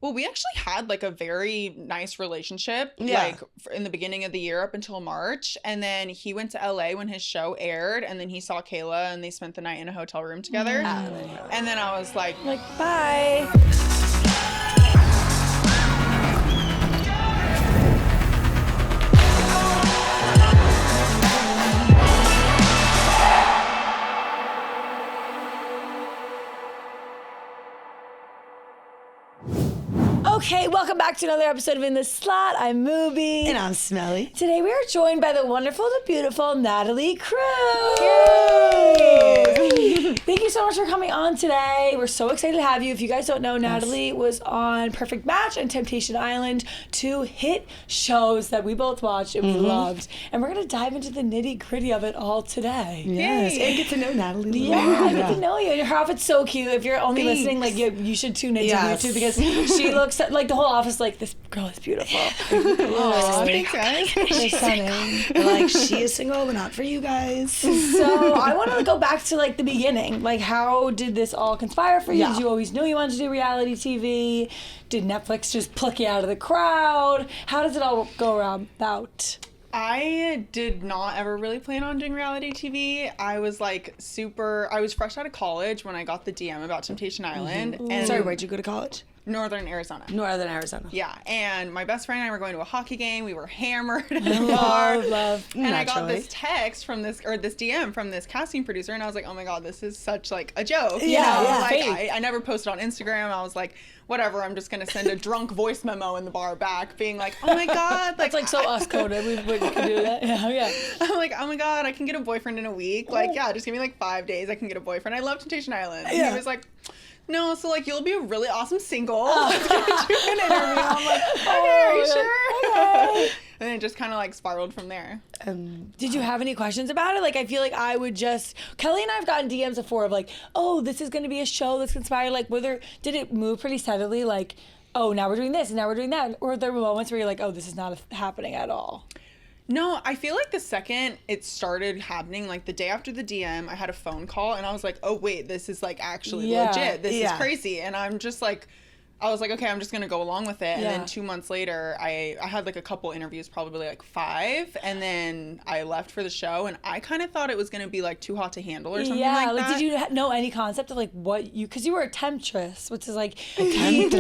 Well, we actually had like a very nice relationship, like in the beginning of the year up until March. And then he went to LA when his show aired, and then he saw Kayla and they spent the night in a hotel room together. And then I was like, bye. Okay, welcome back to another episode of In the Slot. I'm Moobie. And I'm Smelly. Today we are joined by the wonderful, the beautiful Natalie Cruz. Yay! Thank you so much for coming on today. We're so excited to have you. If you guys don't know, Natalie was on Perfect Match and Temptation Island, 2 hit shows that we both watched and we loved. And we're going to dive into the nitty-gritty of it all today. Yes, and get to know Natalie. Yeah, get to know you. And her outfit's so cute. If you're only listening, like you should tune into YouTube because she looks like the whole office like, this girl is beautiful. Oh, thanks, guys. She's stunning. Like, she is single, but not for you guys. So I want to go back to like the beginning. Like, how did this all conspire for you? Yeah. Did you always know you wanted to do reality TV? Did Netflix just pluck you out of the crowd? How does it all go around about? I did not ever really plan on doing reality TV. I was like I was fresh out of college when I got the DM about Temptation Island. And Sorry, where'd you go to college? Northern Arizona. Northern Arizona. Yeah, and my best friend and I were going to a hockey game. We were hammered at Oh, the bar. love. And I got this text from this DM from this casting producer, and I was like, oh my God, this is such like a joke. You know? Like, I never posted on Instagram. I was like, whatever, I'm just gonna send a drunk voice memo in the bar back being like, oh my God. That's like so us coded. We could do that. Yeah. I'm like, oh my God, I can get a boyfriend in a week. Like, yeah, just give me like 5 days. I can get a boyfriend. I love Temptation Island. And he was like, no, so like you'll be a really awesome single. Let's get you an interview. I'm like, okay, are you sure? Okay. And it just kind of like spiraled from there. Did you have any questions about it? Like, I feel like I would Kelly and I have gotten DMs before of like, oh, this is going to be a show that's inspired. Like, did it move pretty steadily? Like, oh, now we're doing this and now we're doing that. Or there were moments where you're like, oh, this is not happening at all. No, I feel like the second it started happening, like the day after the DM, I had a phone call and I was like, oh wait, this is like actually legit. This is crazy. And I'm just like, I was like, okay, I'm just going to go along with it. And then 2 months later, I had like a couple interviews, probably like 5. And then I left for the show. And I kind of thought it was going to be like Too Hot to Handle or something like that. Did you know any concept of like because you were a temptress, which is like, these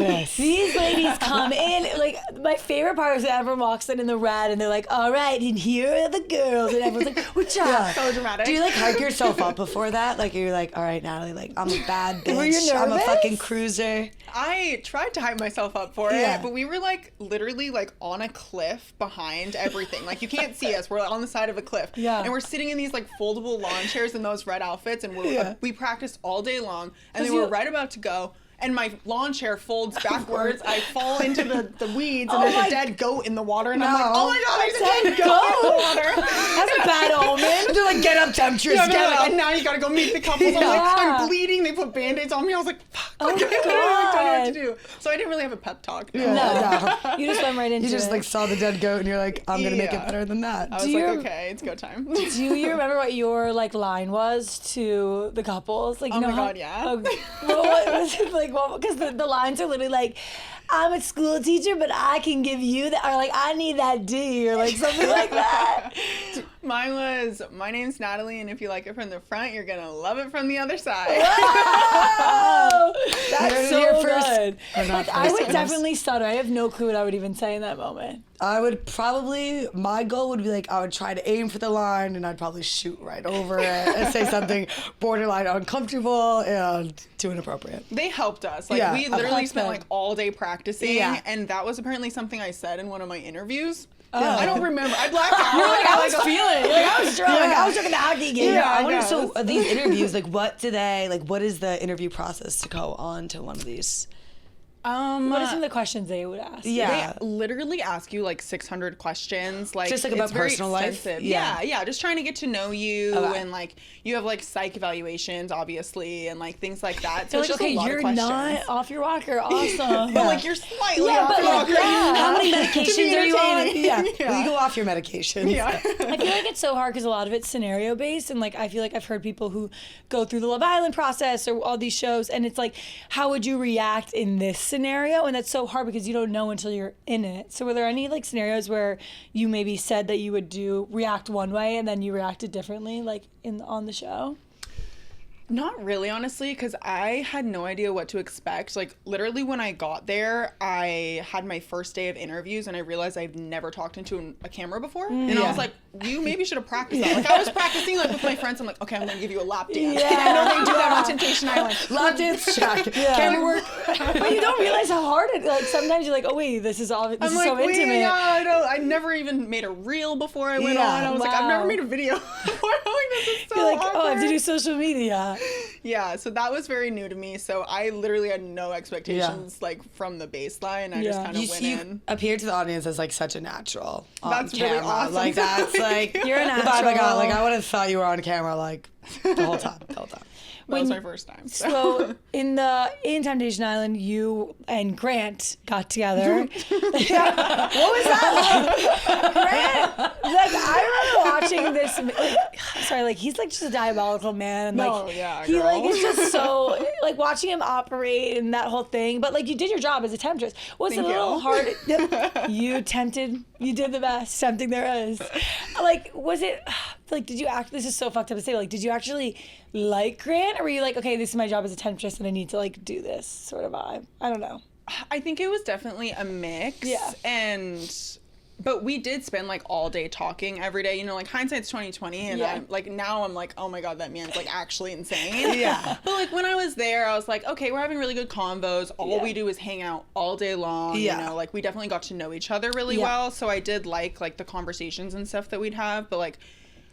ladies come in. Like, my favorite part is that everyone walks in the red and they're like, all right, and here are the girls. And everyone's like, what's up? So dramatic. Do you like hype yourself up before that? Like, you're like, all right, Natalie, like, I'm a bad bitch. Were you nervous? I'm a fucking cruiser. I tried to hype myself up for it, but we were like literally like on a cliff behind everything. Like, you can't see us. We're on the side of a cliff. Yeah. And we're sitting in these like foldable lawn chairs in those red outfits, and we practiced all day long, and then we're right about to go. And my lawn chair folds backwards. I fall into the weeds, and there's a dead goat in the water. And I'm like, oh my God, there's a dead goat in the water. That's a bad omen. They're like, get up, temptress, Yeah, get like, up. and now you gotta go meet the couples. I'm like, I'm bleeding. They put Band-Aids on me. I was like, fuck. I don't know what to do. So I didn't really have a pep talk. No. You just went right into it. You just like saw the dead goat and you're like, I'm gonna make it better than that. I was like, okay, it's go time. Do you remember what your like line was to the couples? Like, you know my God, yeah. What was it like? Because the lines are literally like, I'm a school teacher, but I can give you that, or like, I need that D, or like something like that. Mine was, my name's Natalie, and if you like it from the front, you're gonna love it from the other side. Wow! That's so good. Like, I would definitely stutter. I have no clue what I would even say in that moment. I would probably, my goal would be like, I would try to aim for the line and I'd probably shoot right over it and say something borderline uncomfortable and too inappropriate. They helped us. Like, we literally spent like all day practicing, and that was apparently something I said in one of my interviews. I don't remember. I blacked out. You're like, I was feeling. Like, I was drunk. Yeah. I was drunk at the hockey game. Yeah, I wonder, so these interviews, like, what is the interview process to go on to one of these? What are some of the questions they would ask? Yeah. They literally ask you like 600 questions. Like, just like about personal life? Yeah, just trying to get to know you. Okay. And like, you have like psych evaluations, obviously, and like things like that. So like, it's just okay, a lot you're of questions. not off your rocker. Awesome. But like, you're slightly off your rocker. How many medications are you on? Yeah. Well, you go off your medications. Yeah. I feel like it's so hard because a lot of it's scenario based, and like I feel like I've heard people who go through the Love Island process or all these shows, and it's like, how would you react in this scenario, and that's so hard because you don't know until you're in it. So were there any like scenarios where you maybe said that you would react one way and then you reacted differently, like on the show? Not really, honestly, because I had no idea what to expect. Like, literally when I got there, I had my first day of interviews, and I realized I've never talked into a camera before. And I was like, you maybe should have practiced that. Like, I was practicing, like, with my friends. I'm like, okay, I'm going to give you a lap dance. Yeah. I know they do that on Temptation Island. Lap dance check. Camera work. But you don't realize how hard it, like, sometimes you're like, oh, wait, this is so intimate. I never even made a reel before I went on. I was like, I've never made a video before. I'm like, this is so You're like, awkward. oh, I have to do social media. Yeah, so that was very new to me. So I literally had no expectations like from the baseline. I just kind of went in. You appeared to the audience as like such a natural on That's camera. really awesome. Like that's like You're a the vibe natural. I got. Like I would have thought you were on camera like the whole time. That was my first time. So in Temptation Island, you and Grant got together. What was that like? Grant, like I remember watching this. Like he's like just a diabolical man. And, No, like, yeah, he girl. like is just so like watching him operate and that whole thing. But like you did your job as a temptress. Was it a little hard? You tempted. You did the best tempting there is. Like was it? Like did you act? This is so fucked up to say. Like did you actually like Grant, or were you like, okay, this is my job as a temptress and I need to like do this sort of vibe? I don't know. I think it was definitely a mix. Yeah. But we did spend like all day talking every day. You know, like hindsight's 20/20, and I'm like now I'm like, oh my god, that man's like actually insane. Yeah. But like when I was there, I was like, okay, we're having really good convos. All we do is hang out all day long. Yeah. You know, like we definitely got to know each other really well. So I did like the conversations and stuff that we'd have, but like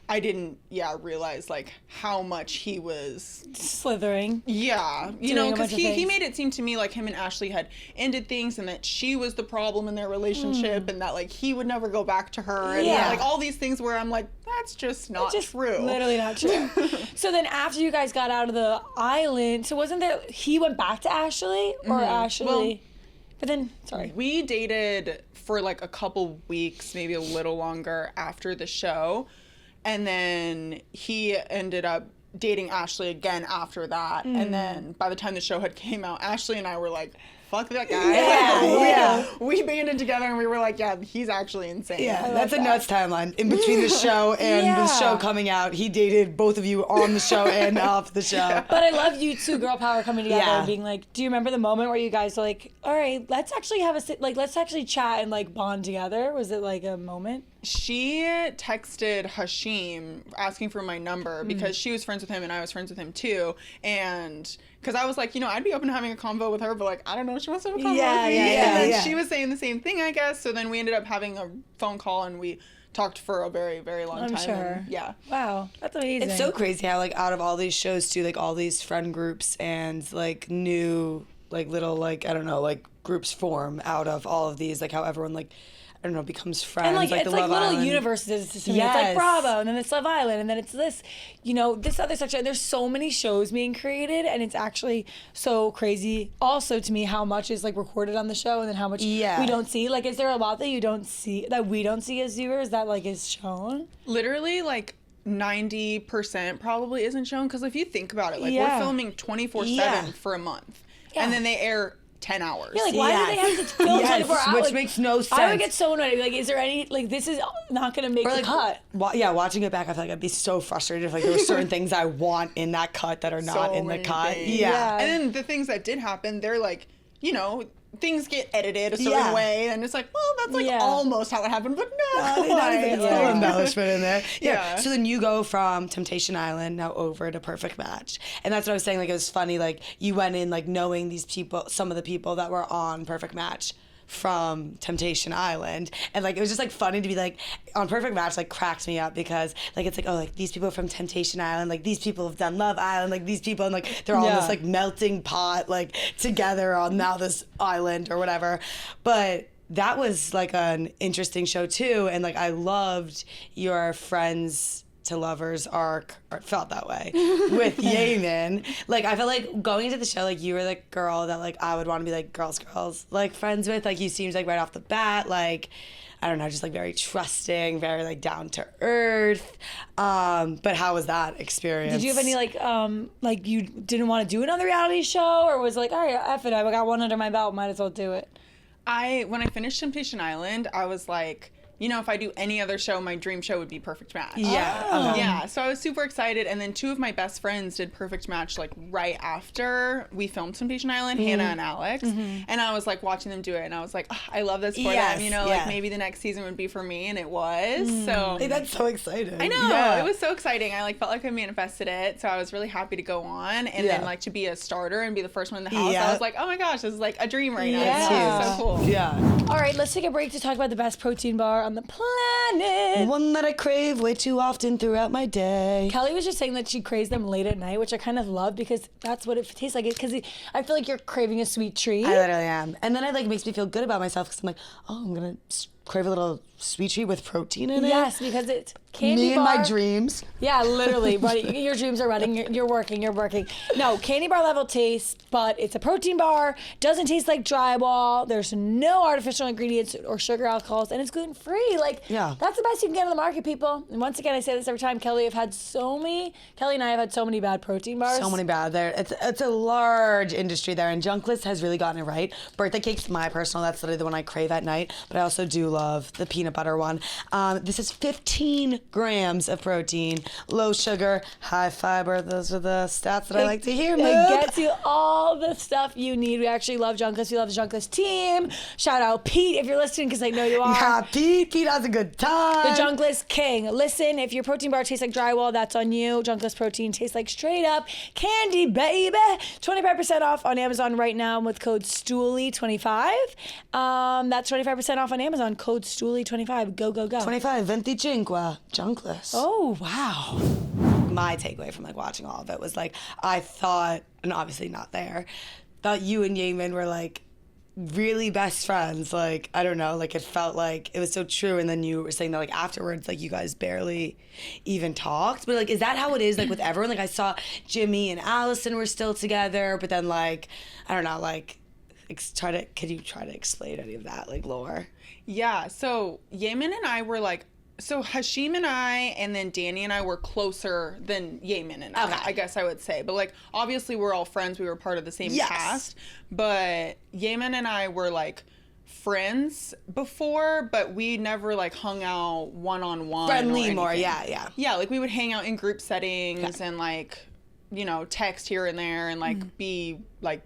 I didn't, realize like how much he was slithering. Yeah, you Doing know, a because bunch of he things. made it seem to me like him and Ashley had ended things, and that she was the problem in their relationship, and that like he would never go back to her, and like all these things where I'm like, that's just not true. Literally not true. So then after you guys got out of the island, so wasn't there? He went back to Ashley, or Ashley? Well, but then, sorry. We dated for like a couple weeks, maybe a little longer after the show. And then he ended up dating Ashley again after that. And then by the time the show had came out, Ashley and I were like, fuck that guy. We banded together and we were like, yeah, he's actually insane. Yeah, that's a nuts timeline. In between the show and the show coming out, he dated both of you on the show and off the show. But I love you two girl power coming together and being like, do you remember the moment where you guys were like, all right, let's actually let's actually chat and like bond together? Was it like a moment? She texted Hashim asking for my number because she was friends with him and I was friends with him too. And because I was like, I'd be open to having a convo with her, but like, I don't know if she wants to have a convo with me. And then she was saying the same thing, I guess. So then we ended up having a phone call and we talked for a very, very long time. I'm sure. And, yeah. Wow, that's amazing. It's so crazy how like out of all these shows too, like all these friend groups and like new like little like I don't know like groups form out of all of these, like how everyone like I don't know becomes friends. And like it's the like little Island. universes. It's like Bravo, and then it's Love Island, and then it's this, this other section. There's so many shows being created, and it's actually so crazy. Also, to me, how much is like recorded on the show, and then how much we don't see. Like, is there a lot that you don't see that we don't see as viewers that like is shown? Literally, like 90% probably isn't shown because if you think about it, like we're filming 24/7 for a month, and then they air 10 hours. Yeah, like, why do they have to film 24 hours? Which like, makes no sense. I would get so annoyed. I'd be like, is there any, like, this is not going to make the cut. Watching it back, I feel like I'd be so frustrated if, like, there were certain things I want in that cut that are not in the cut. Things. Yeah. And then the things that did happen, they're like, things get edited a certain way, and it's like, well, that's like almost how it happened, but no. Not even a little embellishment in there. Yeah. So then you go from Temptation Island now over to Perfect Match. And that's what I was saying, like, it was funny, like, you went in, like, knowing these people, some of the people that were on Perfect Match from Temptation Island, and like it was just like funny to be like on Perfect Match, like cracks me up because like it's like, oh, like these people are from Temptation Island, like these people have done Love Island, like these people, and like they're all in this like melting pot like together on now this island or whatever. But that was like an interesting show too, and like I loved your friends to lovers arc felt that way with Yamen. Like, I felt like going into the show, like, you were the girl that, like, I would want to be, like, girls, like, friends with. Like, you seemed, like, right off the bat, like, I don't know, just, like, very trusting, very, like, down to earth. But how was that experience? Did you have any, like you didn't want to do another reality show, or was it like, all right, F it, I got one under my belt, might as well do it? When I finished Temptation Island, I was like, you know, if I do any other show, my dream show would be Perfect Match. Yeah. Oh. Yeah. So I was super excited. And then 2 of my best friends did Perfect Match like right after we filmed Temptation Island, Hannah and Alex. And I was like watching them do it. And I was like, oh, I love this for them. You know, like maybe the next season would be for me. And it was. So Hey, that's so exciting. I know. Yeah. It was so exciting. I like felt like I manifested it. So I was really happy to go on. And then like to be a starter and be the first one in the house. I was like, oh my gosh, this is like a dream right now. Yeah. It's so cool. Yeah. All right, let's take a break to talk about the best protein bar on the planet. One that I crave way too often throughout my day. Kelly was just saying that she craves them late at night, which I kind of love because that's what it tastes like. Because I feel like you're craving a sweet treat. I literally am. And then it like makes me feel good about myself because I'm like, oh, I'm going to crave a little sweet treat with protein in it. Yes, because it's candy Me bar. and my dreams. Yeah, literally. But your dreams are running. You're working. No, candy bar level taste, but it's a protein bar. Doesn't taste like drywall. There's no artificial ingredients or sugar alcohols, and it's gluten free. Like, that's the best you can get on the market, people. And once again, I say this every time. Kelly and I have had so many bad protein bars. So many bad. It's a large industry there, and Junkless has really gotten it right. Birthday cake's my personal. That's literally the one I crave at night. But I also do love the peanut butter one. This is 15 grams of protein, low sugar, high fiber. Those are the stats that I like to hear. It gets you all the stuff you need. We actually love Junkless. We love the Junkless team. Shout out Pete if you're listening, because I know you are. Yeah, Pete has a good time. The Junkless king. Listen, if your protein bar tastes like drywall, that's on you. Junkless protein tastes like straight up candy, baby. 25% off on Amazon right now with code STOOLY25. That's 25% off on Amazon. Code STOOLY25. Go, go, go. 25 Junkless. Oh, wow. My takeaway from like watching all of it was like, I thought, and obviously not there, thought you and Yamen were like really best friends. Like, I don't know, like it felt like it was so true. And then you were saying that like afterwards, like you guys barely even talked. But like, is that how it is like with everyone? Like I saw Jimmy and Allison were still together, but then like, I don't know, like could you try to explain any of that, like lore? Yeah, so Yamen and I were like, so Hashim and I, and then Danny and I were closer than Yamen and I guess I would say. But like, obviously we're all friends. We were part of the same cast. But Yamen and I were like friends before, but we never like hung out one-on-one. Friendly more, yeah. Yeah, like we would hang out in group settings and like, you know, text here and there and like be like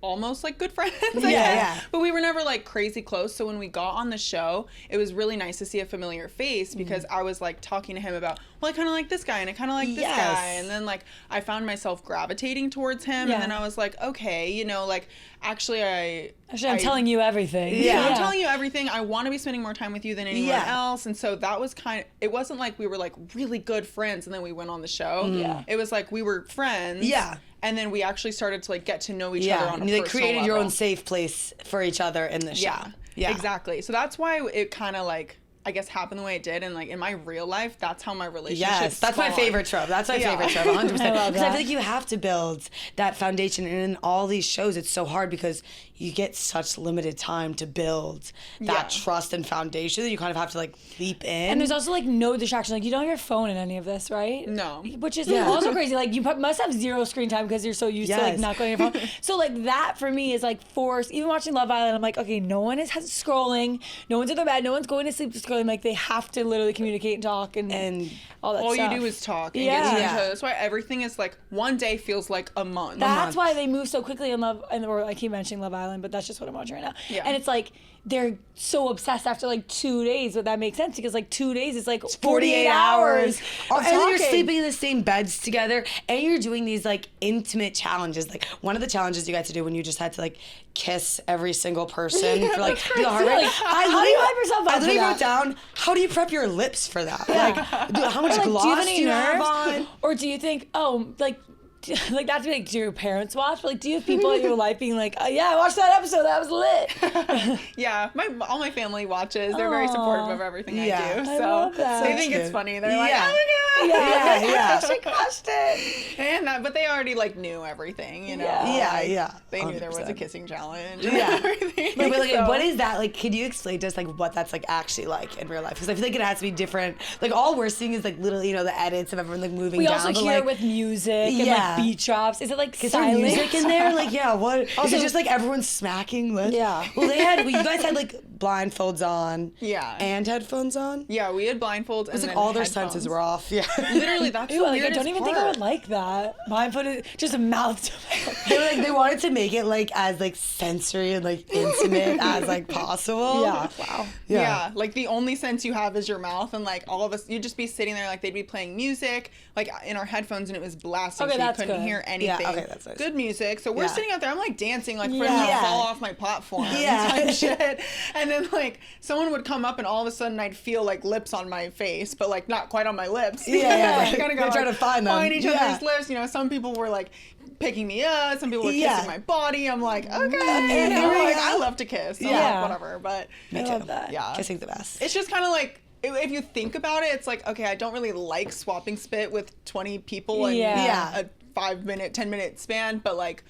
almost like good friends, I guess. But we were never like crazy close. So when we got on the show, it was really nice to see a familiar face because I was like talking to him about, well, I kind of like this guy and I kind of like this guy. And then like I found myself gravitating towards him. And then I was like, okay, you know, like actually I'm telling you everything. I'm telling you everything. I want to be spending more time with you than anyone else. And so that was it wasn't like we were like really good friends and then we went on the show. It was like we were friends. And then we actually started to like get to know each other on a personal level. You created your own safe place for each other in the show. Yeah, exactly. So that's why it kind of like, I guess, happened the way it did. And like in my real life, that's how my relationship that's my favorite trope. That's my favorite trope, 100%. Because I feel like you have to build that foundation. And in all these shows, it's so hard because you get such limited time to build that trust and foundation that you kind of have to like leap in. And there's also like no distraction. Like you don't have your phone in any of this, right? No. Which is also crazy. Like you must have zero screen time because you're so used to like not going on your phone. So like that for me is like forced. Even watching Love Island, I'm like, okay, no one is scrolling. No one's in their bed. No one's going to sleep scrolling. Like they have to literally communicate and talk and all that all stuff. you do is talk and get to know each other. That's why everything is like one day feels like a month. That's why they move so quickly in Love, or I keep mentioning Love Island, but that's just what I'm watching right now. Yeah. And it's like they're so obsessed after like 2 days, but that makes sense because like 2 days is like 48 hours. And then you're sleeping in the same beds together and you're doing these like intimate challenges. Like one of the challenges you got to do when you just had to like kiss every single person for like the heart rate. How do you hype yourself up? I literally wrote down, how do you prep your lips for that? Like, how much gloss do you have on? Or do you think, like like not to be like, do your parents watch, but like, do you have people in your life being like, oh, yeah, I watched that episode, that was lit? Yeah, all my family watches. They're very supportive of everything I do. So I love that. they think it's funny. They're like, oh my god, Yeah. She crushed it. and but they already like knew everything, you know. Yeah. They knew there was a 100%. kissing challenge. Yeah. And everything. But like, So- what is that? Like, could you explain to us like what that's like actually like in real life? Because I feel like it has to be different. Like all we're seeing is like little, you know, the edits of everyone like moving We down. also but, hear like, it with music and Yeah. like beat drops. Is it like is there silent? music in there? Like, yeah, what? Also, is it just like everyone smacking with? Yeah. Well, you guys had like blindfolds on. Yeah. And headphones on. Yeah, we had blindfolds. It was and like then all their headphones. senses were off. Yeah. Literally, that's Ew, the like, I weirdest don't even think I would like that. Blindfolded, just a mouth to mouth. They wanted to make it like as like sensory and like intimate as like possible. Yeah. Wow. Yeah, like the only sense you have is your mouth, and like all of us, you'd just be sitting there, like they'd be playing music, like in our headphones, and it was blasting, Okay, so you that's couldn't good. hear anything. okay, that's nice. Good music. So we're Yeah. sitting out there, I'm like dancing, like for them Yeah. to fall off my platform, Yeah. type shit. And then like someone would come up, and all of a sudden I'd feel like lips on my face, but like not quite on my lips. Yeah. Like, you gotta go They're trying to find them. find each Yeah. other's lips. You know, some people were like picking me up, some people were Yeah. kissing my body. I'm like, okay, you know, like I love to kiss, so Yeah. whatever. But I love that. yeah, Kissing's the best. it's just kind of like if you think about it, it's like, okay, I don't really like swapping spit with 20 people in Yeah. a 5-minute, 10-minute span, but like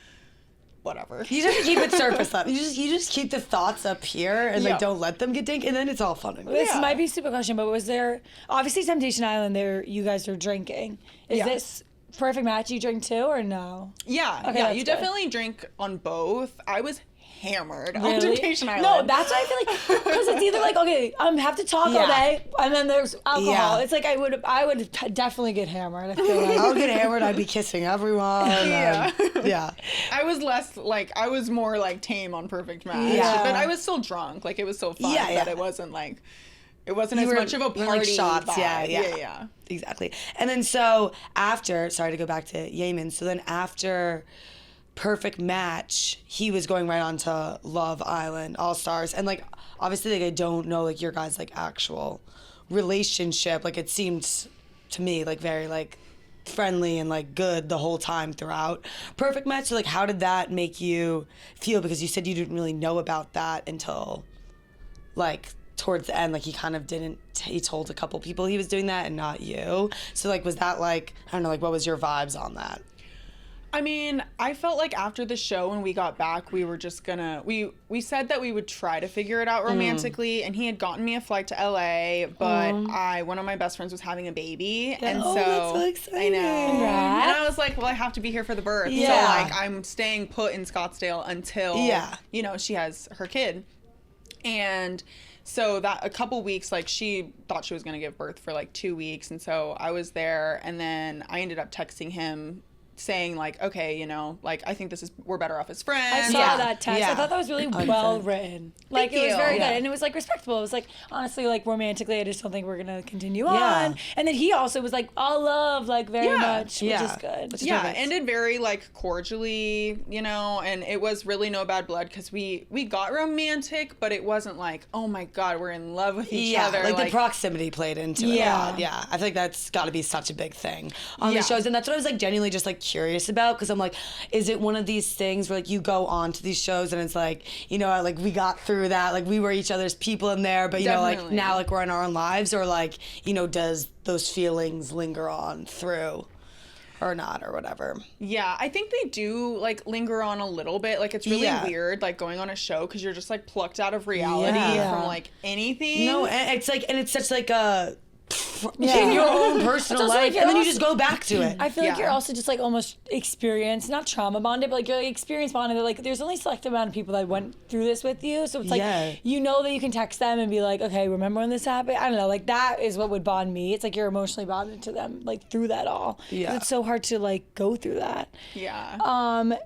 whatever. You just keep it surface up. You just keep the thoughts up here and like Yeah. don't let them get dink, and then it's all fun and good. This Yeah. might be a stupid question, but was there obviously Temptation Island? There, you guys are drinking. Is Yeah. this Perfect Match? You drink too, or no? Yeah, Okay, yeah, that's you good. definitely drink on both. I was hammered on Really? Temptation Island. No, that's what I feel like, because it's either like, okay, have to talk all Yeah. day, and then there's alcohol. Yeah. It's like I would definitely get hammered. I feel like. I would get hammered. I'd be kissing everyone. Yeah. Yeah. I was less like, I was more like tame on Perfect Match, Yeah. but I was still drunk. Like it was so fun, Yeah, but yeah. it wasn't like, it wasn't You as were- much of a you were, party like, shots. vibe. Yeah. yeah. Exactly. And then so after, sorry to go back to Yamen. So then after Perfect Match, he was going right on to Love Island, All Stars, and like obviously like I don't know like your guys' like actual relationship. Like it seemed to me like very like friendly and like good the whole time throughout Perfect Match. So like how did that make you feel? Because you said you didn't really know about that until like towards the end. Like he kind of didn't, he told a couple people he was doing that and not you. So like was that like, I don't know, like what was your vibes on that? I mean, I felt like after the show when we got back, we were just gonna, we said that we would try to figure it out romantically, and he had gotten me a flight to LA, but one of my best friends was having a baby, and Oh, so, that's so exciting. I know. Congrats. And I was like, well, I have to be here for the birth. Yeah. So like I'm staying put in Scottsdale until, Yeah. you know, she has her kid. And so that a couple weeks, like she thought she was going to give birth for like 2 weeks. And so I was there, and then I ended up texting him saying like, okay, you know, like I think we're better off as friends. I saw Yeah. that text. Yeah. I thought that was really well written. Like Thank it was you. very Yeah. good, and it was like respectable. It was like honestly, like romantically, I just don't think we're gonna continue Yeah. on. And then he also was like all love, like very Yeah. much, which Yeah. is good. Which is Yeah, perfect. ended very like cordially, you know, and it was really no bad blood because we got romantic, but it wasn't like, oh my god, we're in love with each Yeah, other. like the proximity played into it. Yeah. Yeah. I think that's got to be such a big thing on Yeah. the shows. And that's what I was like genuinely just like curious about, because I'm like, is it one of these things where like you go on to these shows and it's like, you know, like we got through that, like we were each other's people in there, but you know, like Definitely. now like we're in our own lives, or like, you know, does those feelings linger on through or not or whatever? Yeah, I think they do like linger on a little bit. Like it's really Yeah. weird like going on a show because you're just like plucked out of reality Yeah. from like anything. No, and it's like, and it's such like a Yeah. in your own personal It's also, life, like, and then you you're just go back to it. I feel like Yeah. you're also just like almost experienced, not trauma bonded, but like you're like experience bonded. Like there's only a select amount of people that went through this with you, so it's like Yeah. you know that you can text them and be like, okay, remember when this happened? I don't know, like that is what would bond me. It's like you're emotionally bonded to them, like through that all. 'Cause Yeah. it's so hard to like go through that. Yeah.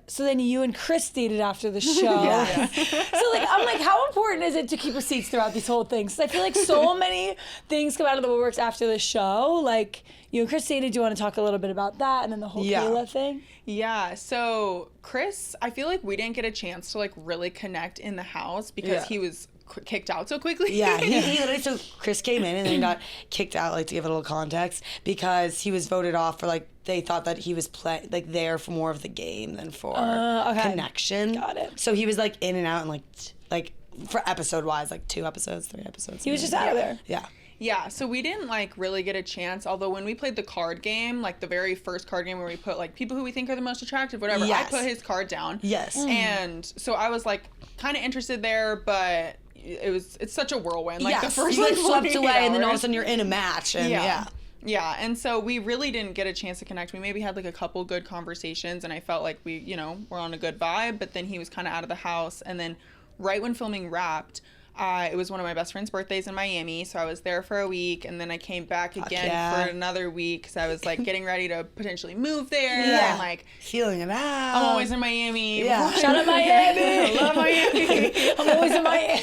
So then you and Chris dated after the show. Yeah. So like I'm like, how important is it to keep receipts throughout these whole things? 'Cause I feel like so many things come out of the woodworks after the show. Like you and Chris dated. Do you want to talk a little bit about that and then the whole Yeah. Kayla thing? Yeah, so Chris, I feel like we didn't get a chance to like really connect in the house because Yeah. he was kicked out so quickly. Yeah, he literally, so Chris came in and then got kicked out, like to give it a little context, because he was voted off for like they thought that he was there for more of the game than for connection. Got it. So he was like in and out and like for episode wise, like 2 episodes, 3 episodes. He was just out of there. Yeah. Yeah, so we didn't like really get a chance, although when we played the card game, like the very first card game where we put like people who we think are the most attractive, whatever, I put his card down. Yes. And so I was like kind of interested there, but it's such a whirlwind. Like the first you like swept away hours. and then all of a sudden you're in a match and Yeah, and so we really didn't get a chance to connect. We maybe had like a couple good conversations and I felt like we, you know, were on a good vibe, but then he was kind of out of the house. And then right when filming wrapped, it was one of my best friend's birthdays in Miami, so I was there for a week, and then I came back again for another week because I was like getting ready to potentially move there and like feeling it out. I'm always in Miami. Yeah, shout out Miami. I love Miami. I'm always in Miami.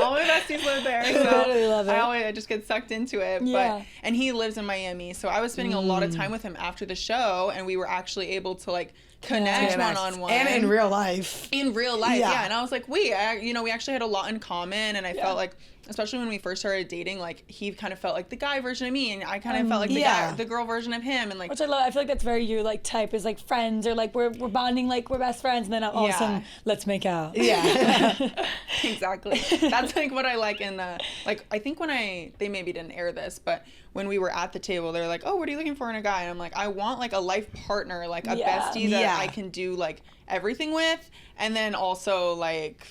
All my besties live there, so I really love it. I just get sucked into it. Yeah. But and he lives in Miami, so I was spending a lot of time with him after the show, and we were actually able to like connect one-on-one and in real life. Yeah. And I was like, we actually had a lot in common, and I felt like, especially when we first started dating, like he kind of felt like the guy version of me, and I kind of felt like the girl version of him, and like, which I love. I feel like that's very your like type, is like friends, or like we're bonding, like we're best friends, and then all of a sudden let's make out. Exactly. That's like what I like. In like I think when they maybe didn't air this, but when we were at the table, they're like, oh, what are you looking for in a guy? And I'm like, I want like a life partner, like a bestie that I can do like everything with, and then also like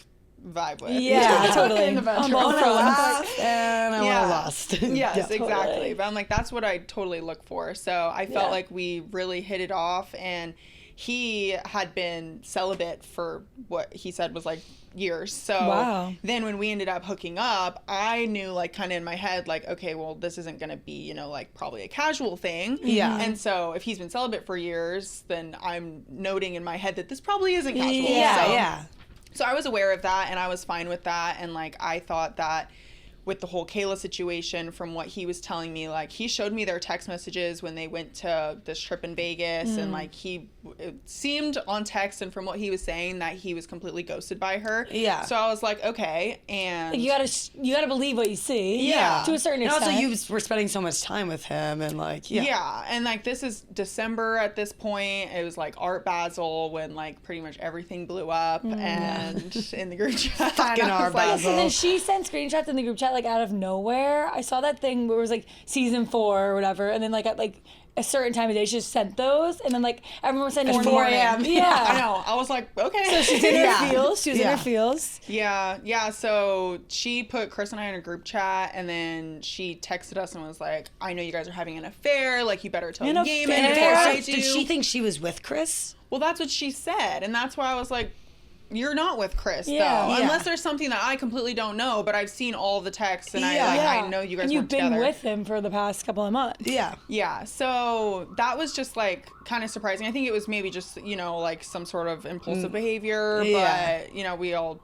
vibe with. Yeah, totally. In the bedroom. I want to laugh and I want to lust. Yes, totally. exactly. But I'm like, that's what I totally look for. So I felt like we really hit it off, and he had been celibate for what he said was like years. So then when we ended up hooking up, I knew like kind of in my head, like, okay, well, this isn't going to be, you know, like probably a casual thing. Yeah. And so if he's been celibate for years, then I'm noting in my head that this probably isn't casual. Yeah, So I was aware of that, and I was fine with that. And like, I thought that with the whole Kayla situation, from what he was telling me, like he showed me their text messages when they went to this trip in Vegas, and like it seemed on text and from what he was saying that he was completely ghosted by her. Yeah. So I was like, okay, and like you gotta believe what you see. Yeah. To a certain extent. And also you were spending so much time with him, and like and like this is December at this point. It was like Art Basel when like pretty much everything blew up, and in the group chat, fucking Art Basel. And then she sent screenshots in the group chat like out of nowhere. I saw that thing where it was like season 4 or whatever, and then like at like a certain time of day she just sent those, and then like everyone was sending 4 a.m. Yeah, I know. I was like, okay. So she's in her feels. She was in her feels. Yeah. So she put Chris and I in a group chat, and then she texted us and was like, I know you guys are having an affair. Like, you better tell Yamen before I do. Did she think she was with Chris? Well, that's what she said, and that's why I was like, you're not with Chris, though. Unless there's something that I completely don't know, but I've seen all the texts, and I know you guys and work together. you've been with him for the past couple of months. Yeah, so that was just, like, kind of surprising. I think it was maybe just, you know, like, some sort of impulsive behavior, but, you know, we all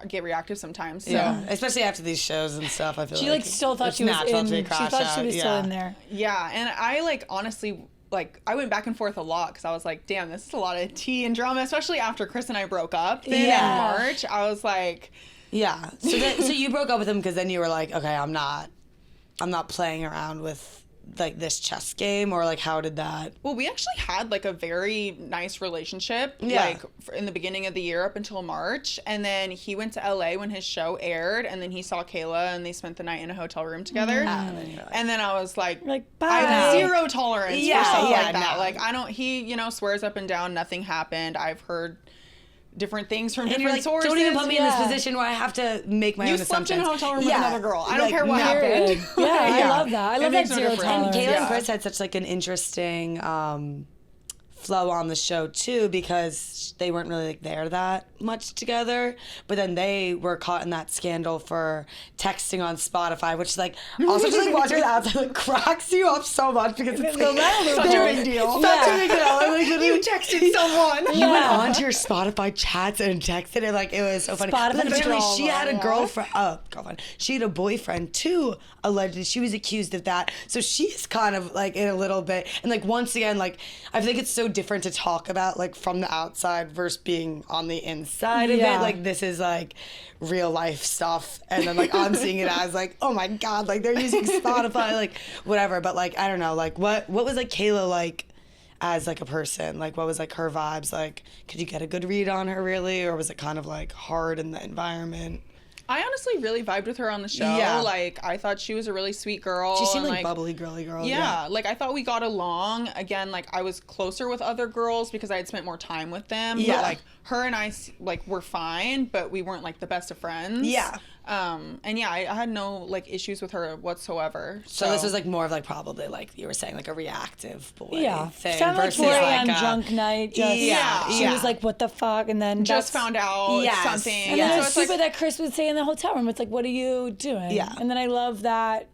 get reactive sometimes. So. Yeah, especially after these shows and stuff, I feel she, like, still thought she was in. She thought she was still in there. Yeah, and I, like, honestly... like, I went back and forth a lot because I was like, damn, this is a lot of tea and drama, especially after Chris and I broke up then in March. I was like... Yeah. So you broke up with him because then you were like, okay, I'm not playing around with, like, this chess game, or, like, how did that... Well, we actually had, like, a very nice relationship, like, in the beginning of the year up until March, and then he went to LA when his show aired, and then he saw Kayla, and they spent the night in a hotel room together, and then I was like bye. I have zero tolerance for stuff like that. No. Like, he, you know, swears up and down nothing happened. I've heard different things from different like, sources. Don't even put me in this position where I have to make my own assumptions. You slept in a hotel room with another girl. I don't care what happened. I love that. I love that zero tolerance. And Kayla and Chris had such like an interesting flow on the show too, because they weren't really like there that much together, but then they were caught in that scandal for texting on Spotify, which like also just like watching the outside like cracks you up so much because it's like, such a big deal. Such a big deal. Like, you texted someone. You went onto your Spotify chats and texted it, like it was so funny. But then apparently she had a girlfriend. She had a boyfriend too. Allegedly, she was accused of that. So she's kind of like in a little bit, and like once again, like I think it's so different to talk about like from the outside versus being on the inside of it. Like this is like real life stuff, and then like I'm seeing it as like, oh my god, like they're using Spotify, like whatever. But like I don't know, like what was like Kayla like as like a person? Like, what was like her vibes? Like, could you get a good read on her really, or was it kind of like hard in the environment? I honestly really vibed with her on the show. Yeah. Like, I thought she was a really sweet girl. She seemed and, like bubbly, girly girl. Yeah, like, I thought we got along. Again, like, I was closer with other girls because I had spent more time with them. Yeah. But, like, her and I, like, were fine, but we weren't, like, the best of friends. Yeah. And yeah, I had no, like, issues with her whatsoever. So this was, like, more of, like, probably, like, you were saying, like, a reactive boy thing Sounded versus, like 4 like, a.m. a... drunk night. Just, She was like, what the fuck? And then just found out something. And then it was so stupid that Chris would say in the hotel room, it's like, what are you doing? Yeah. And then I love that.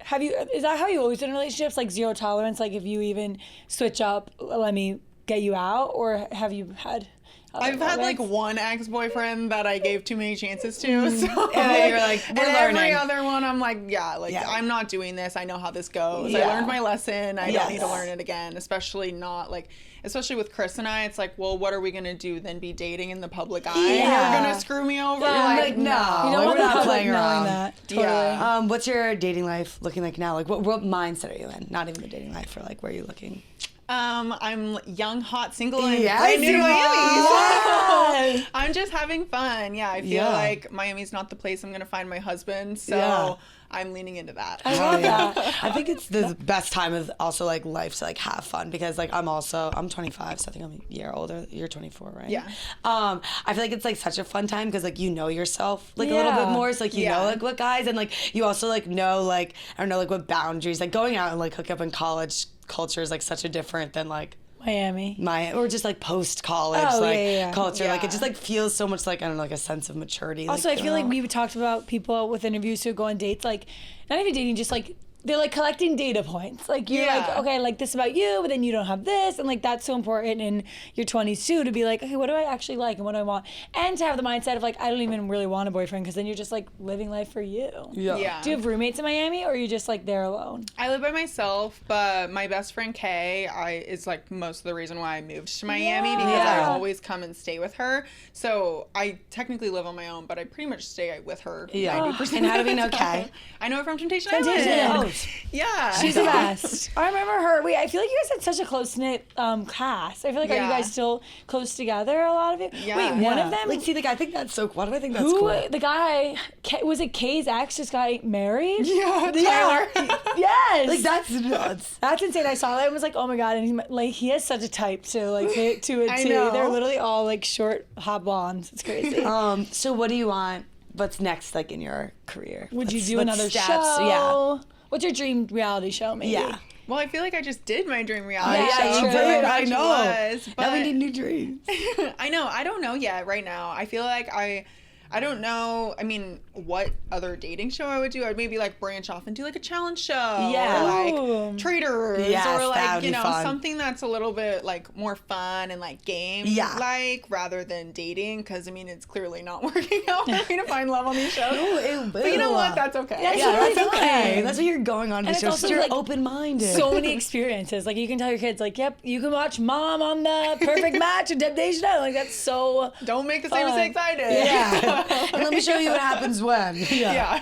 Is that how you always been in relationships? Like, zero tolerance? Like, if you even switch up, let me get you out? Or have you had... I've had like one ex-boyfriend that I gave too many chances to. So and you're like, we're learning. Every other one, I'm like, I'm not doing this. I know how this goes. Yeah. I learned my lesson. I don't need to learn it again. Especially with Chris and I. It's like, well, what are we gonna do then? Be dating in the public eye? Yeah. You're gonna screw me over? Yeah, like, no. You don't want we're the not public playing knowing around. that. Totally. Yeah. What's your dating life looking like now? Like, what mindset are you in? Not even the dating life, or like, where are you looking? I'm young, hot, single, and Yes, brand new to you Miami. are. So I'm just having fun. Yeah, I feel like Miami's not the place I'm gonna find my husband. So I'm leaning into that. I love that. I think it's the best time of also like life to like have fun, because like I'm 25, so I think I'm a year older. You're 24, right? Yeah. I feel like it's like such a fun time because like you know yourself like a little bit more. So like you know like what guys, and like you also like know like I don't know like what boundaries, like going out and like hook up in college culture is like such a different than like Miami. Or just like post college culture. Like it just like feels so much like I don't know, like a sense of maturity. Also, like, I feel like we've talked about people with interviews who go on dates, like not even dating, just like they're like collecting data points. Like you're like, okay, I like this about you, but then you don't have this, and like that's so important in your 20s too, to be like, okay, what do I actually like and what do I want, and to have the mindset of like I don't even really want a boyfriend, because then you're just like living life for you. Yeah. Do you have roommates in Miami, or are you just like there alone? I live by myself, but my best friend Kay is like most of the reason why I moved to Miami, because I always come and stay with her. So I technically live on my own, but I pretty much stay with her 90%. And how do we know Kay? I know her from Temptation Island. Yeah. She's the best. I remember her. Wait, I feel like you guys had such a close-knit cast. I feel like, are you guys still close together, a lot of you? Yeah. Wait, one of them? Like, see, like, I think that's so cool. Why do I think that's Who, cool? the guy, was it Kay's ex just got married? Yeah, Tyler. Yes. Like, that's nuts. That's insane. I saw that and was like, oh my God. And he has such a type too, like to a T. They're literally all like short, hot blondes. It's crazy. So what do you want? What's next, like, in your career? Would you do what's another steps? show? Yeah. What's your dream reality show, maybe? Yeah. Well, I feel like I just did my dream reality Yeah, show. true. Very I much know. Was, but Now we need new dreams. I know. I don't know yet right now. I feel like I don't know. I mean, what other dating show I would do? I'd maybe like branch off and do like a challenge show. Yeah. Or like Traders. Yes, or that like, would you be know, fun. something that's a little bit like more fun and like game like rather than dating. Because I mean, it's clearly not working out for me to find love on these shows. No, it But you know will. what? That's okay. Yeah, That's really okay. fun. That's what you're going on to And show. it's also, You're like, open-minded. So many experiences. Like you can tell your kids, like, yep, you can watch Mom on the Perfect Match and Temptation Island. Like that's so. Don't make the same fun. mistakes I did. Yeah. And let me show you what happens when. Yeah.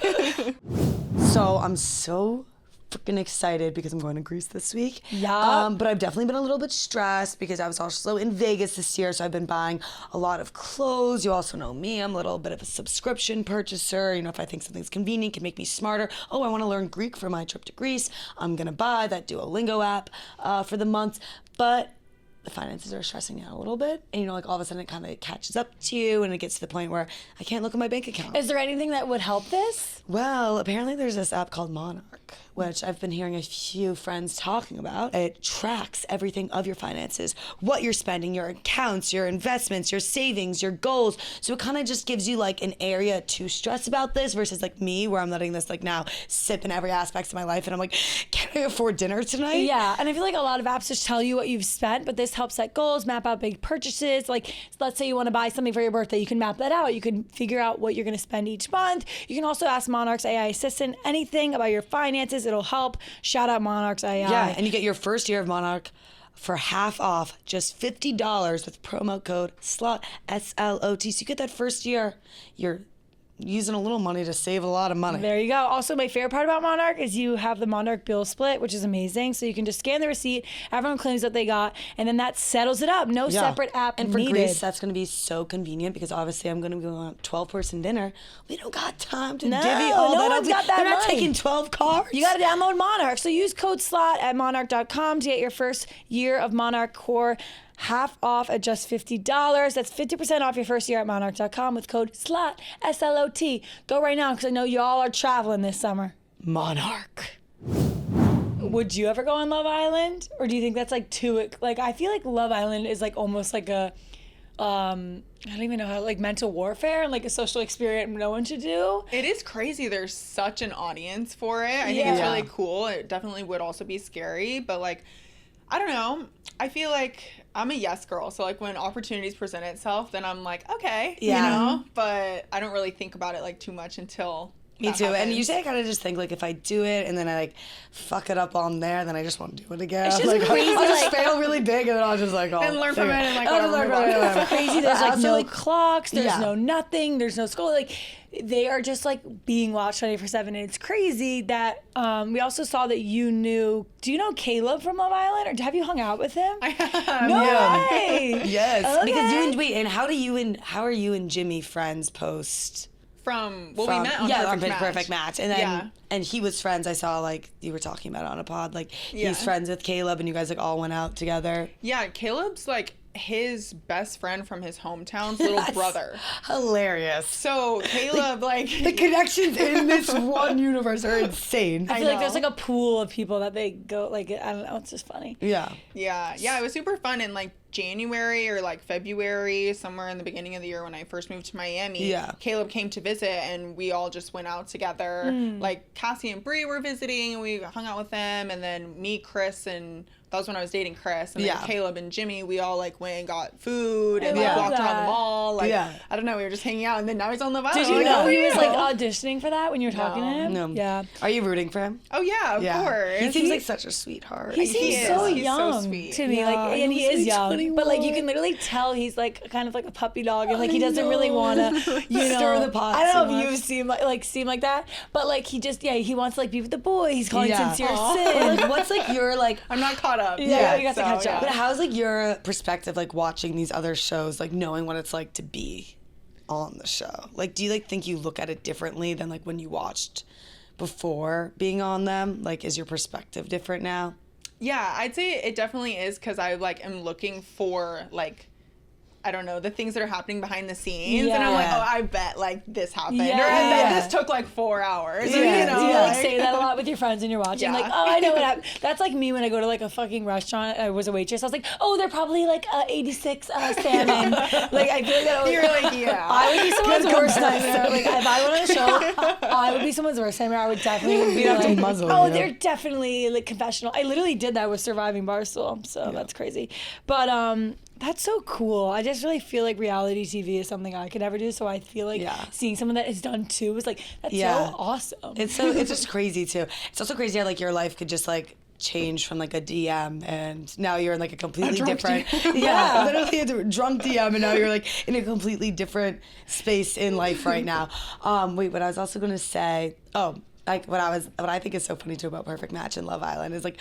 So I'm so freaking excited because I'm going to Greece this week. Yeah. But I've definitely been a little bit stressed because I was also in Vegas this year, so I've been buying a lot of clothes. You also know me, I'm a little bit of a subscription purchaser. You know, if I think something's convenient, can make me smarter. Oh, I want to learn Greek for my trip to Greece. I'm gonna buy that Duolingo app for the month. But the finances are stressing me out a little bit. And, you know, like all of a sudden it kind of catches up to you and it gets to the point where I can't look at my bank account. Is there anything that would help this? Well, apparently there's this app called Monarch, which I've been hearing a few friends talking about. It tracks everything of your finances, what you're spending, your accounts, your investments, your savings, your goals. So it kind of just gives you like an area to stress about this versus like me, where I'm letting this like now sip in every aspect of my life. And I'm like, can I afford dinner tonight? Yeah, and I feel like a lot of apps just tell you what you've spent, but this helps set goals, map out big purchases. Like, let's say you want to buy something for your birthday, you can map that out. You can figure out what you're going to spend each month. You can also ask Monarch's AI assistant anything about your finances. It'll help. Shout out Monarch's AI. Yeah, and you get your first year of Monarch for half off, just $50 with promo code SLOT, SLOT. So you get that first year, you're using a little money to save a lot of money. There you go. Also, my favorite part about Monarch is you have the Monarch bill split, which is amazing. So you can just scan the receipt, everyone claims what they got, and then that settles it up. No separate app and for needed. Greece, that's going to be so convenient because obviously I'm going to be on a 12-person dinner. We don't got time to divvy all that up. Got that They're not money. taking 12 cards. You got to download Monarch. So use code SLOT at monarch.com to get your first year of Monarch Core half off at just $50. That's 50% off your first year at monarch.com with code SLOT, S-L-O-T. Go right now because I know y'all are traveling this summer. Monarch. Would you ever go on Love Island? Or do you think that's like too, like, I feel like Love Island is like almost like a, I don't even know how, like mental warfare and like a social experiment no one should do. It is crazy. There's such an audience for it. I think it's really cool. It definitely would also be scary, but like, I don't know. I feel like I'm a yes girl. So like when opportunities present itself, then I'm like, okay, you know, but I don't really think about it like too much until Me too. happens. And usually I kind of just think like if I do it and then I like fuck it up on there, then I just won't do it again. It's just like, crazy, I'll just like- fail really big and then I'll just like, and learn from it and like whatever. It's crazy. There's like Also, no like- clocks. There's Yeah. no nothing. There's no school. Like they are just like being watched 24/7. And it's crazy that we also saw that you knew. Do you know Caleb from Love Island, or have you hung out with him? I have. No Yeah. way. Yes. Okay. Because you and wait, and how are you and Jimmy friends post? We met on Perfect Match. And then Yeah. and he was friends. I saw like you were talking about it on a pod. Like Yeah. he's friends with Caleb and you guys like all went out together. Yeah, Caleb's like his best friend from his hometown's little brother. Hilarious. So Caleb like The connections in this one universe are insane. I feel like know. there's like a pool of people that they go like. I don't know. It's just funny. Yeah. Yeah, it was super fun in like January or like February, somewhere in the beginning of the year when I first moved to Miami. Yeah. Caleb came to visit and we all just went out together. Like Cassie and Bree were visiting and we hung out with them, and then me, Chris, and that was when I was dating Chris, and then Yeah. Caleb and Jimmy, we all like went and got food and I like love walked around that. the mall. Like Yeah. I don't know, we were just hanging out, and then now he's on Love Island. Did you Like, know oh, he was like yeah. auditioning for that when you were talking to him? No. Yeah. Are you rooting for him? Oh yeah, of course. He seems like such a sweetheart. He seems so is. He's so young sweet. to me, Yeah, like, and he is young, 21. but like you can literally tell he's like kind of like a puppy dog, and like he doesn't really want to, you know, Stir the pot I don't so know if much. you seem like that, but like he just he wants to like be with the boys. He's calling sincere Aw. sin. Like, what's like your like I'm not caught up. Yeah, you got to catch up. But how's like your perspective like watching these other shows, like knowing what it's like to be on the show? Like do you like think you look at it differently than like when you watched before being on them? Like is your perspective different now? Yeah, I'd say it definitely is, because I like am looking for like, I don't know, the things that are happening behind the scenes, and I'm like, Yeah. oh, I bet like this happened, Yeah. or I bet Yeah. this took like 4 hours, or, Yeah. you know, Do you like like- say that a lot with your friends when you're watching? Yeah. Like, oh, I know what happened. That's like me when I go to like a fucking restaurant. I was a waitress. I was like, oh, they're probably like 86 salmon. Like I feel like that always, You're like, yeah. I would be someone's worst nightmare. Like if I went on a show, I would be someone's worst nightmare. I would definitely be You'd have to like, muzzle, oh, you know? they're definitely like confessional. I literally did that with Surviving Barstool, so that's crazy. But that's so cool. I just really feel like reality TV is something I could never do. So I feel like seeing someone that is done too is like that's so awesome. It's just crazy too. It's also crazy how like your life could just like change from like a DM and now you're in like a completely different literally a drunk DM, and now you're like in a completely different space in life right now. Wait, what I was also gonna say, like what I think is so funny too about Perfect Match and Love Island is like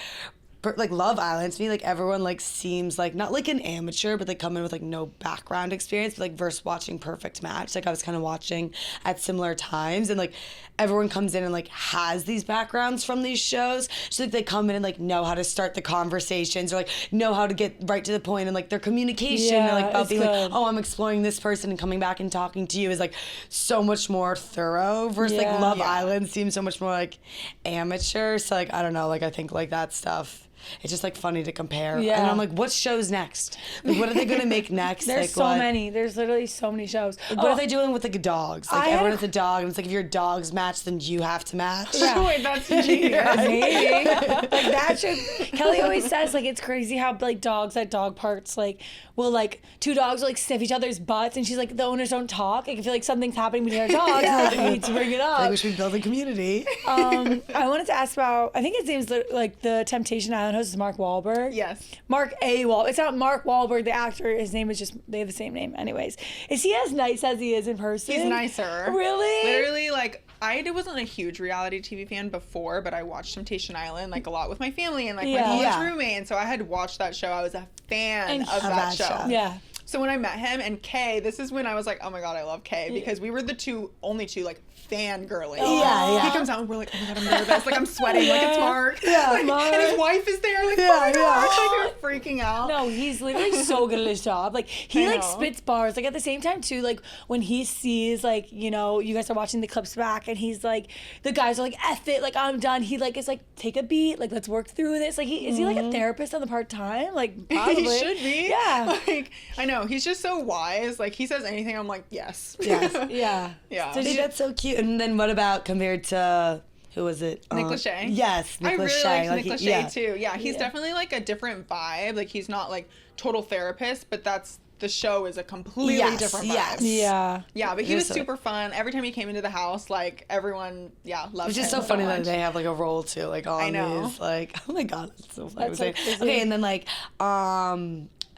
Love Island to me, like everyone like seems like not like an amateur, but they come in with like no background experience, but like versus watching Perfect Match, like I was kind of watching at similar times, and like everyone comes in and like has these backgrounds from these shows, so like they come in and like know how to start the conversations or like know how to get right to the point, and like their communication and like about it's being good. like, oh, I'm exploring this person and coming back and talking to you is like so much more thorough versus like Love Island seems so much more like amateur. So like I don't know, like I think like that stuff, it's just like funny to compare. Yeah. And I'm like, what show's next? Like what are they gonna make next? There's like, so what? many. There's literally so many shows. Like, what are they doing with like dogs? Like I everyone have- has a dog, and it's like if your dogs match, then you have to match. Yeah. Wait, that's genius. Maybe. Like that should. Kelly always says like it's crazy how like dogs at dog parks like will like two dogs will like sniff each other's butts, and she's like the owners don't talk. Like I feel like something's happening between our dogs. And, like, we need to bring it up. Like we should build a community. I wanted to ask about. I think his name's like the Temptation Island Brown hosts is Mark Walberg. Yes. Mark A. Wahlberg. It's not Mark Wahlberg, the actor. His name is just, they have the same name. Anyways. Is he as nice as he is in person? He's nicer. Really? Literally, like, I wasn't a huge reality TV fan before, but I watched Temptation Island, like, a lot with my family and, like, my college roommate. And so I had watched that show. I was a fan of that show. Yeah. So when I met him, and Kay, this is when I was like, oh my God, I love Kay, because we were the only two, like, fangirling. Yeah. He comes out and we're like, oh my God, I'm nervous. Like, I'm sweating. Like, it's Mark. Yeah, like, Mark. And his wife is there. Like, oh my God. Like, they're freaking out. No, he's literally so good at his job. Like, he, like, spits bars. Like, at the same time, too, like, when he sees, like, you know, you guys are watching the clips back, and he's like, the guys are like, F it. Like, I'm done. He, like, is like, take a beat. Like, let's work through this. Like, is he, like, a therapist on the part-time? Like, probably. He should be. Yeah. Like, I know. He's just so wise. Like, he says anything, I'm like, yes. Yeah. Yeah. So that's so cute. And then what about compared to, who was it? Nick Lachey. Yes, Nick I really Lachey. like Nick Lachey too. Yeah, he's definitely like a different vibe. Like, he's not like total therapist, but the show is a completely different vibe. Yeah. Yeah, but he was super fun. Every time he came into the house, like, everyone, loved him. Which is so funny that they have like a role too, like on these, like, oh my God, that's so funny. That's so crazy. Okay, and then like,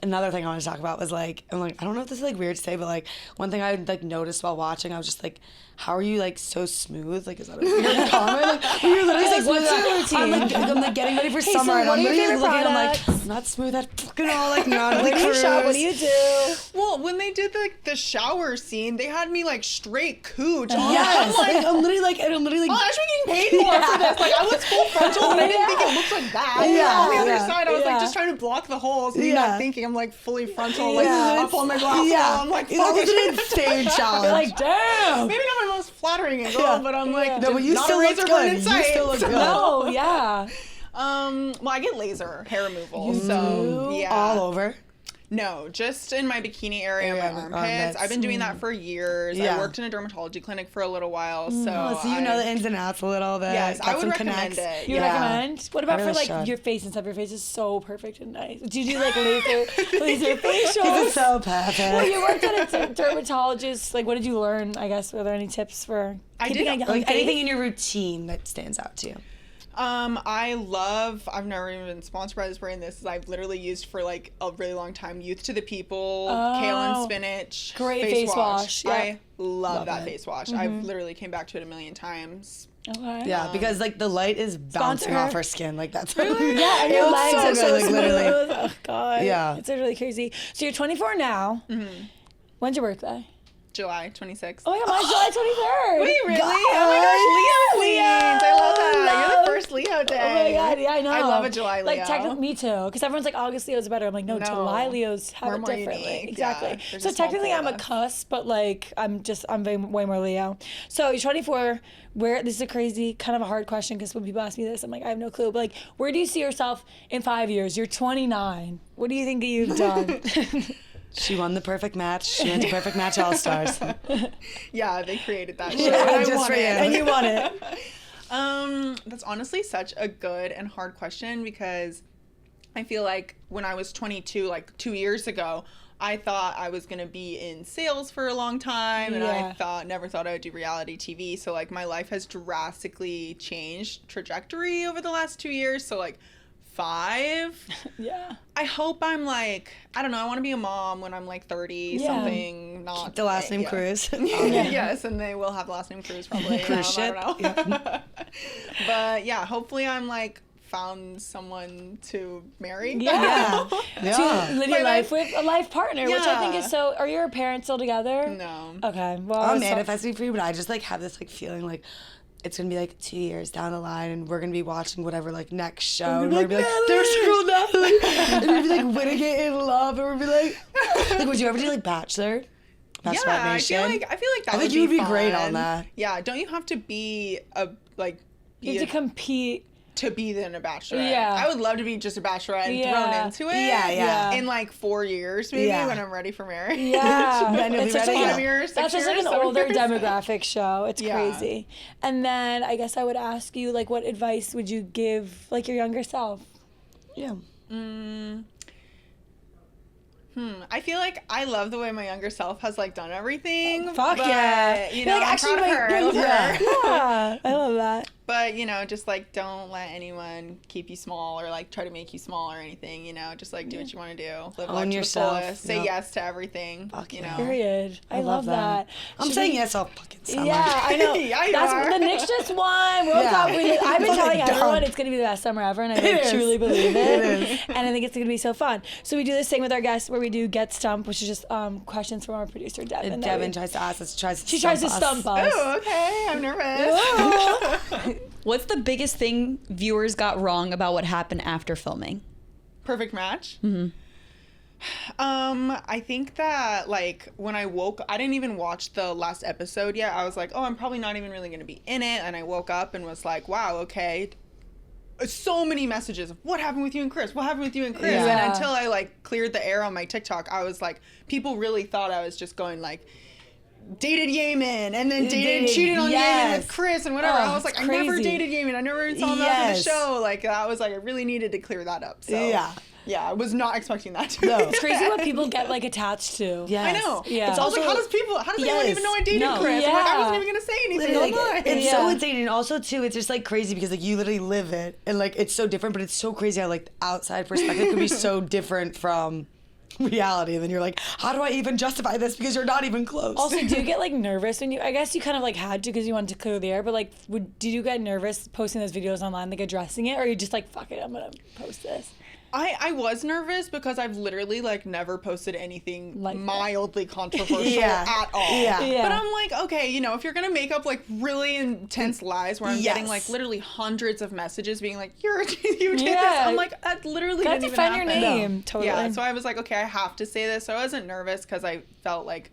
another thing I wanted to talk about was like, I'm like, I don't know if this is like weird to say, but like one thing I like noticed while watching, I was just like, how are you like so smooth? Like, is that a weird comment? Like, you're literally like, what's your routine? I'm like getting ready for Hey, summer, so and what I'm are your literally favorite looking, and I'm like, products? I'm not smooth at fucking all, like Natalie Where do you Cruz. shop? What do you do? Well, when they did the shower scene, they had me like straight cooch. Yes, I'm like, I'm literally like, oh, I should be getting paid more for this. Like, I was full frontal, but I didn't think it looked like that. Yeah. On the other Yeah. side, I was like just trying to block the holes, and not thinking I'm like fully frontal. Like, Yeah. I'm pulling my glasses on. I'm like, it's like an insane challenge. You're like, damn. maybe not my most flattering angle, but I'm like, No, but you not still a look razor good. burn in sight. You still look good. No, yeah. Well, I get laser hair removal, so yeah. All over. No, just in my bikini area, my armpits. I've been doing that for years. Yeah. I worked in a dermatology clinic for a little while, so So you know the ins and outs a little bit. Yes, got I would some recommend connects. it. You would Yeah. recommend? What about I for really like should. your face and stuff? Your face is so perfect and nice. Do you do like laser facials? This is so perfect. Well, you worked at a dermatologist. Like, what did you learn? I guess, were there any tips for keeping a young Like face? anything in your routine that stands out to you. I've never even been sponsored by this brand. This is I've literally used for like a really long time. Youth to the People, Kale and Spinach. Great face wash. Yeah. I love that it. face wash. I've literally came back to it a million times. Okay. Yeah, because like the light is bouncing her. off her skin. Like that's Really? Yeah, and It your looks legs so are good, so like, smooth. literally. Oh God. Yeah. It's really crazy. So you're 24 now. Mm-hmm. When's your birthday? July 26th. Oh my God, mine's July 23rd. Wait, really? God. Oh my gosh, Leo queens. I love that. You're the first Leo day. Oh my God, yeah, I know. I love a July Leo. Like, technically, me too. Because everyone's like, August Leo's better. I'm like, no, No. July Leos have We're it more differently. unique. Exactly. Yeah, there's So a small technically, pool I'm of a us. cuss, but like, I'm way more Leo. So you're 24. This is a crazy, kind of a hard question because when people ask me this, I'm like, I have no clue. But like, where do you see yourself in 5 years? You're 29. What do you think you've done? She won the perfect match. She went to Perfect Match All Stars. Yeah, they created that show. Yeah, and I just won for it. you. And you won it. That's honestly such a good and hard question because I feel like when I was 22, like 2 years ago, I thought I was gonna be in sales for a long time, and Yeah. I never thought I would do reality TV. So like my life has drastically changed trajectory over the last 2 years. So like 5. Yeah. I hope I'm like, I don't know, I want to be a mom when I'm like 30, Yeah. something not The last name yeah. Cruz. Yes, and they will have the last name Cruz probably. Cruise ship. I don't know. But yeah, hopefully I'm like found someone to marry. Yeah. Yeah. To live your life with a life partner, which I think Yeah. is so. Are your parents still together? No. Okay. Well, I'm manifesting for you, but I just like have this like feeling like it's gonna be like 2 years down the line, and we're gonna be watching whatever like next show, and we're gonna be like, there's girl Natalie, and we'd be like winning it in love, and we'd be like, would you ever do like Bachelor? Bachelorette Yeah, Nation? I feel like that I think would you would be fun. great on that. Yeah, don't you have to be you have to compete. to be then a bachelorette? Yeah. I would love to be just a bachelorette and Yeah. thrown into it. Yeah. In like 4 years maybe Yeah. when I'm ready for marriage. Yeah. Then you'll be It's such ready, like yeah. 5 years, 6 That's just like years, an 7 older years. demographic show. It's Yeah. crazy. And then I guess I would ask you, like, what advice would you give, like, your younger self? Yeah. I feel like I love the way my younger self has like done everything. Fuck but, yeah. You You're know, like, I'm actually, proud of her. I love her. Yeah, I love that. But but you know, just like don't let anyone keep you small or like try to make you small or anything. You know, just like do what you want to do. Live life to yourself. the fullest. Say yes to everything. You know. Period. I love that. I'm saying yes all fucking summer. Yeah, I know. Yeah, you That's are. the Knicks just won. I've been telling everyone it's going to be the best summer ever, and I truly believe it. And I think it's going to be so fun. So we do this thing with our guests where we do Get Stumped, which is just questions from our producer, Devin. Devin tries to ask us, she tries to stump us. Oh, okay. I'm nervous. What's the biggest thing viewers got wrong about what happened after filming? Perfect match. I think that like when I woke, I didn't even watch the last episode yet. I was like, oh, I'm probably not even really going to be in it. And I woke up and was like, wow, okay. So many messages of what happened with you and Chris? What happened with you and Chris? Yeah. And until I like cleared the air on my TikTok, I was like, people really thought I was just going like, dated Yamen and then cheated on Yamen with Chris and whatever. I was like, I never dated Yamen. I never even saw him after the show. Like I was like, I really needed to clear that up. So yeah, I was not expecting that to. It's crazy what people get like attached to. I know. Yeah. It's also like, how does anyone even know I dated Chris? I'm like, I wasn't even gonna say anything online. It's so insane, and also too, it's just like crazy because like you literally live it, and like it's so different. But it's so crazy how like the outside perspective could be so different from reality, and then you're like, how do I even justify this because you're not even close. Also, do you get like nervous when I guess you kind of like had to because you wanted to clear the air, but like did you get nervous posting those videos online, like addressing it, or are you just like, fuck it, I'm gonna post this? I was nervous because I've literally like never posted anything like mildly controversial at all. Yeah. But I'm like, okay, you know, if you're gonna make up like really intense lies where I'm getting like literally hundreds of messages being like, you did this, I'm like, that literally didn't even happen. Defend your name. Totally. Yeah. So I was like, okay, I have to say this. So I wasn't nervous because I felt like,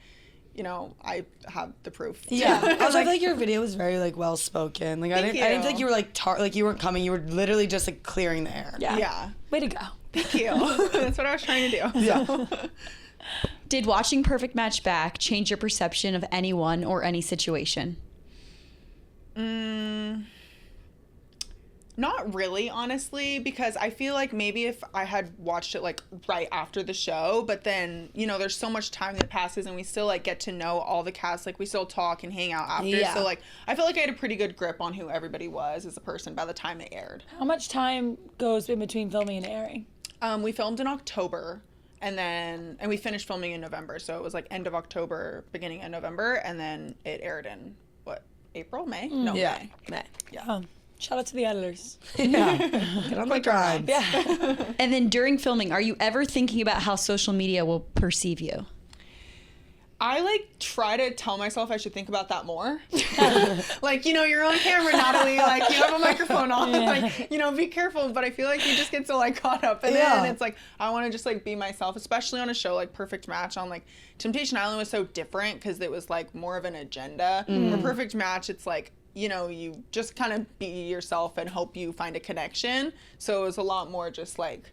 you know, I have the proof. Yeah, I was like your video was very like well spoken. Like I didn't feel like you were like like you weren't coming. You were literally just like clearing the air. Yeah. Way to go. Thank you. That's what I was trying to do. Yeah. Did watching Perfect Match back change your perception of anyone or any situation? Not really, honestly, because I feel like maybe if I had watched it like right after the show, but then, you know, there's so much time that passes and we still like get to know all the cast, like we still talk and hang out after. So like I feel like I had a pretty good grip on who everybody was as a person by the time it aired. How much time goes in between filming and airing? We filmed in October and we finished filming in November. So it was like end of October, beginning of November, and then it aired in April, May? No, May. Yeah. Shout out to the editors. Yeah. Get on the grind. Yeah. And then during filming, are you ever thinking about how social media will perceive you? I like try to tell myself I should think about that more. Like, you know, you're on camera, Natalie, like you have a microphone on, like, you know, be careful. But I feel like you just get so like caught up in it. And it's like, I want to just like be myself, especially on a show like Perfect Match. On like Temptation Island was so different because it was like more of an agenda. For Perfect Match, it's like, you know, you just kind of be yourself and hope you find a connection. So it was a lot more just like,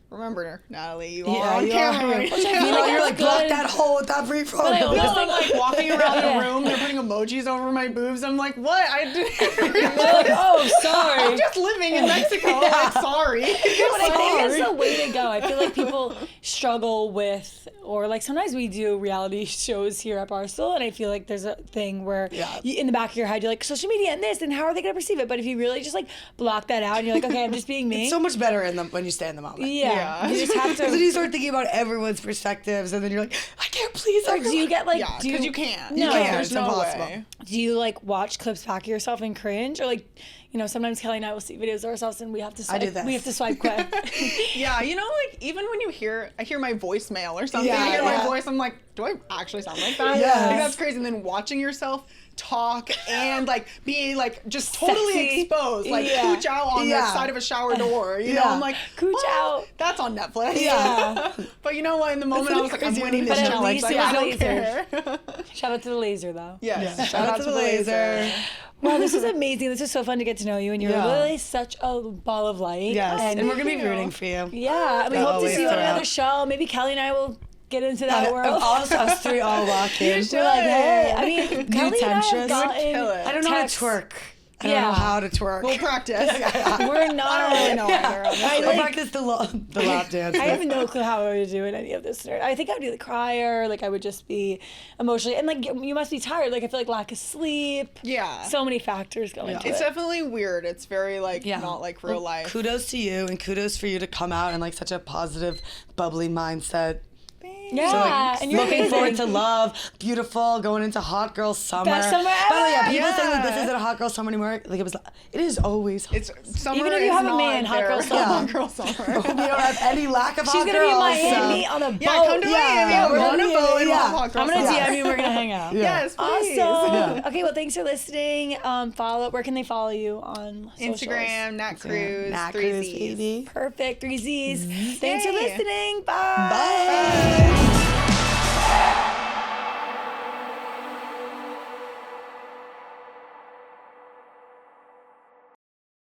remember, Natalie, you are on camera. Which I feel like you're like, block that hole with that brief photo. I always I'm like walking around the room, they're putting emojis over my boobs. I'm like, what? I didn't. You're like, oh, sorry. I'm just living in Mexico. Like, sorry. But I think that's the way to go. I feel like people struggle with, or like sometimes we do reality shows here at Barstool, and I feel like there's a thing where you, in the back of your head, you're like, social media and this, and how are they going to perceive it? But if you really just like block that out and you're like, okay, I'm just being me. It's so much better when you stay in the moment. Yeah. You just have to. Because then you start thinking about everyone's perspectives, and then you're like, I can't please everyone. Do you get like, because you can't. No, You can't. it's There's no impossible. way. do you like watch clips back of yourself and cringe, or like, you know, sometimes Kelly and I will see videos of ourselves and we have to swipe. I do this. We have to swipe quick. Yeah, you know, like even when I hear my voicemail or something, Yeah, I hear my yeah. voice, I'm like, do I actually sound like that? Yes. Like, that's crazy. And then watching yourself talk and like be like just totally Sexy. exposed, like Yeah. cooch out on the Yeah. side of a shower door. You know, Yeah. I'm like, Cooch well, out. That's on Netflix. Yeah. But you know what? In the moment, I was like, I'm winning But this at challenge. least Like, it was I don't laser. care. Shout out to the laser though. Yes. Shout out to the laser. Wow, this is amazing. This is so fun to get to know you, and you're Yeah. literally such a ball of light. Yes, and we're gonna be Thank you. rooting for you. Yeah, and we Go hope to always see you on throw another out. show. Maybe Kelly and I will get into that world. If all us three all walk in. We're like, hey, I mean, Kelly and I have temptress. gotten Kill it. I don't know how to texts. twerk. I don't know how to twerk. We'll practice. We're not. I don't really know either. I like- practice the lap dance. I have no clue how I would do in any of this. I think I would be the crier. Like I would just be emotionally, and like you must be tired. Like I feel like lack of sleep. Yeah. So many factors go into it. It's definitely weird. It's very like not like real life. Kudos to you, and kudos for you to come out in like such a positive, bubbly mindset. Yeah, So, like, and you're looking amazing. forward to love, beautiful, going into hot girl summer. Best summer By the way, ever! people say like this Yeah. isn't a hot girl summer anymore. Like it is always. It's summer. Even if you is have a not man, hot there. girl summer. Hot girl summer. We don't have any lack of She's hot gonna girls. be in Miami on a boat. Yeah, come to Miami. We're on a boat and we'll have hot girl I'm gonna summer. DM you. We're gonna hang out. Yes, please. Awesome. Okay, well, thanks for listening. Follow. Where can they follow you on socials? Instagram, Nat Cruz, Nat 3 Cruz, Z's. baby. Perfect. 3 Z's. Thanks for Yay. listening. Bye. Bye.